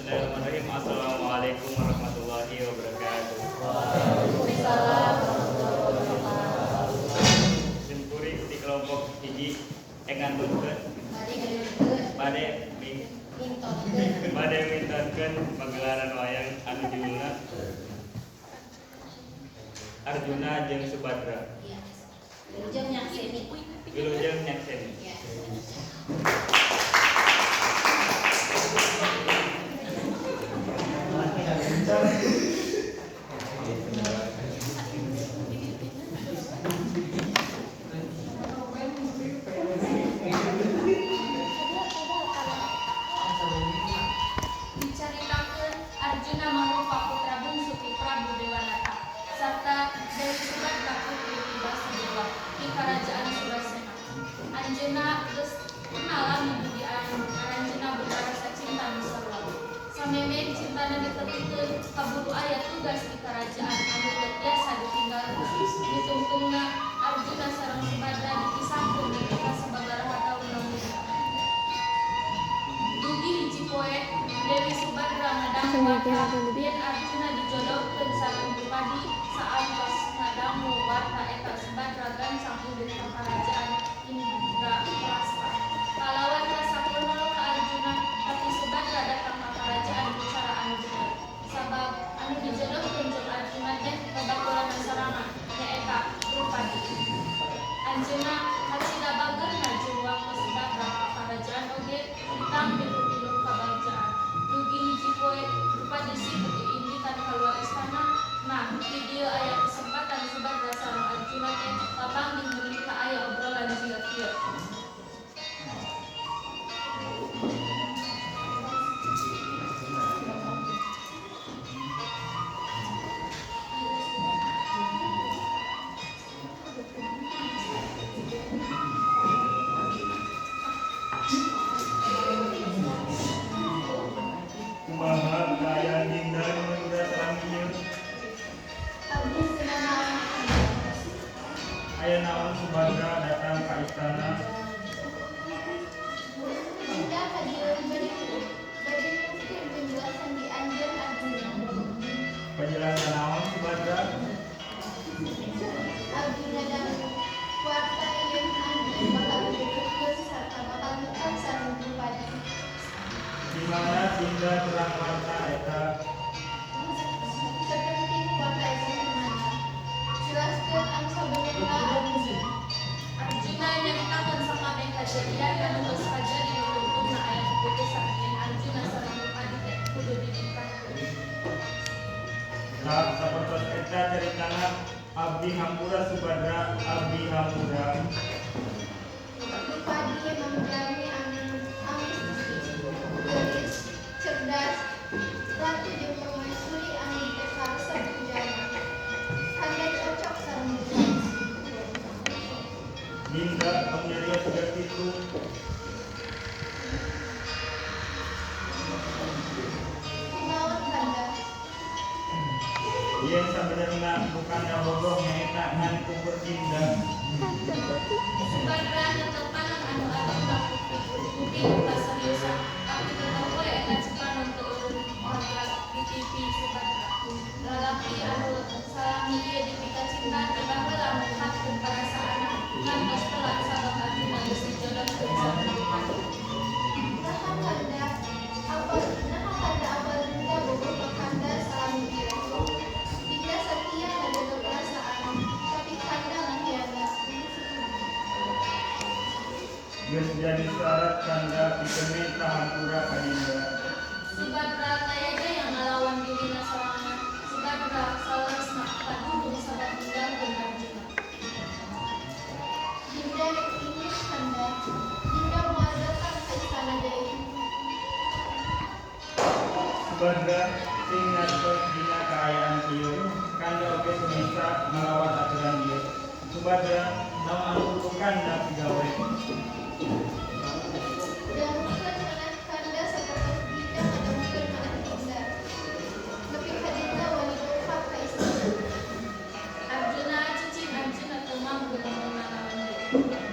Bismillahirrahmanirrahim. Assalamualaikum warahmatullahi wabarakatuh. Waalaikumsalam warahmatullahi wabarakatuh. Simpuri di kelompok hiji ngantunkeun bade mintankeun pagelaran wayang anu judulna Arjuna jeung Subadra. Wilujeng nyakseni. Wilujeng nyakseni. Dicaritakeun Arjuna mangrupa putra bungsu ti Prabu Dewanata sarta Dewi Subadra putri ti Basudewa di Karajaan Surasena. Anjeunna geus kenalan di Anjeunna berrasa cinta nu sarua. Sameme cintana ditepikeun kaburu aya tugas di karajaan anu teu biasa ditinggalkeun. Ditungtungna Arjuna sareng Subadra dipisahkeun nalika sababaraha taun lamuna. Dugi hiji poe Dewi Subadra ngadangu warta yen Arjuna dijodohkeun sareng Drupadi saangtos ngadangu warta eta Subadra gancang udin ka karajaan Indraprasta. Kalawan rasa keunel ka Arjuna, tapi Subadra datang ka karajaan bicara anu bener. Sabab anu dijodohkeun jeung Arjuna teh babaturan sorangan nyaeta Drupadi. Anjeunna hacina bageurna jeung waktu Subadra ka karajaan oge ditampi ku tilu kabagjaan. Dugi hiji poe Drupadi sibuk diindikan kaluar istana. Nah, di dieu aya kesempatan Subadra sareng Arjuna teh papanggih meuli ka aya obrolan jieu-jieu. Kumaha kaayaan Dinda nu udah sareng ieu? Abdi senanawan Aya naon Subadra datang ka istana? Dinda hadirin badi mungkin penjelasan di anjeun Arjuna. Penjelasan naon Subadra? Abdi ngadangu warta yen anjeun bakal dijodohkeun sarta bakal nikah sareng Drupadi. Di mana Dinda terang warta eta? Sepenting warta eta kumana. Jelaskeun anu sabenerna Arjuna. Arjuna nyaritakeun sakabeh kajadian anu geus kajadi tungtungna aya keputusan yen Arjuna sareng Drupadi teh kudu dinikahkeun. Nah, sapertos eta ceritana abdi hampura Subadra, abdi hampura. Drupadi memberani amis gelis, cerdas, ratu jeung permaisuri anu dikarsa pujana. Kanda cocok sareng Drupadi. Dinda panyarios geus kitu. Kumaon Kanda? Yen sabenerna bukana bogoh nyaeta ngan kubur Dinda. Subadra netepanan anu Arjuna putri kaseriusan, tapi tetep we eta cipanon teu urun ongkras di TV Subadra. Lalaki anu salami ieu dipika cinta tiba heula mengungkapkeun perasaanna ngan geus telat sabab Arjuna geus dijodohkeun sareng Drupadi. Naha Kanda apal Dinda bogoh ka Kanda salami ieu. Dinda satia ngajaga perasaan, tapi Kanda nghianat. Geus jadi syarat Kanda pikeun hampura ka Dinda. Subadra tayanya yang ngalawan dirina sorangan. Subadra salasna kadudung sabab ninggalkeun Arjuna. Dinda ingin Kanda. Dinda moal datang ka istana deui. Subadra sing ngartos dina kaayaan ieu, Kanda oge bisa ngalawan aturan ieu. Subadra naon anu kudu Kanda pigawe? Dangukeun maneh Kanda sapertos Dinda ngadangukeun maneh Dinda. Nepi ka Dinda wani berhak ka istana. Arjuna cicing Arjuna teu mampu ngomongna naon deui.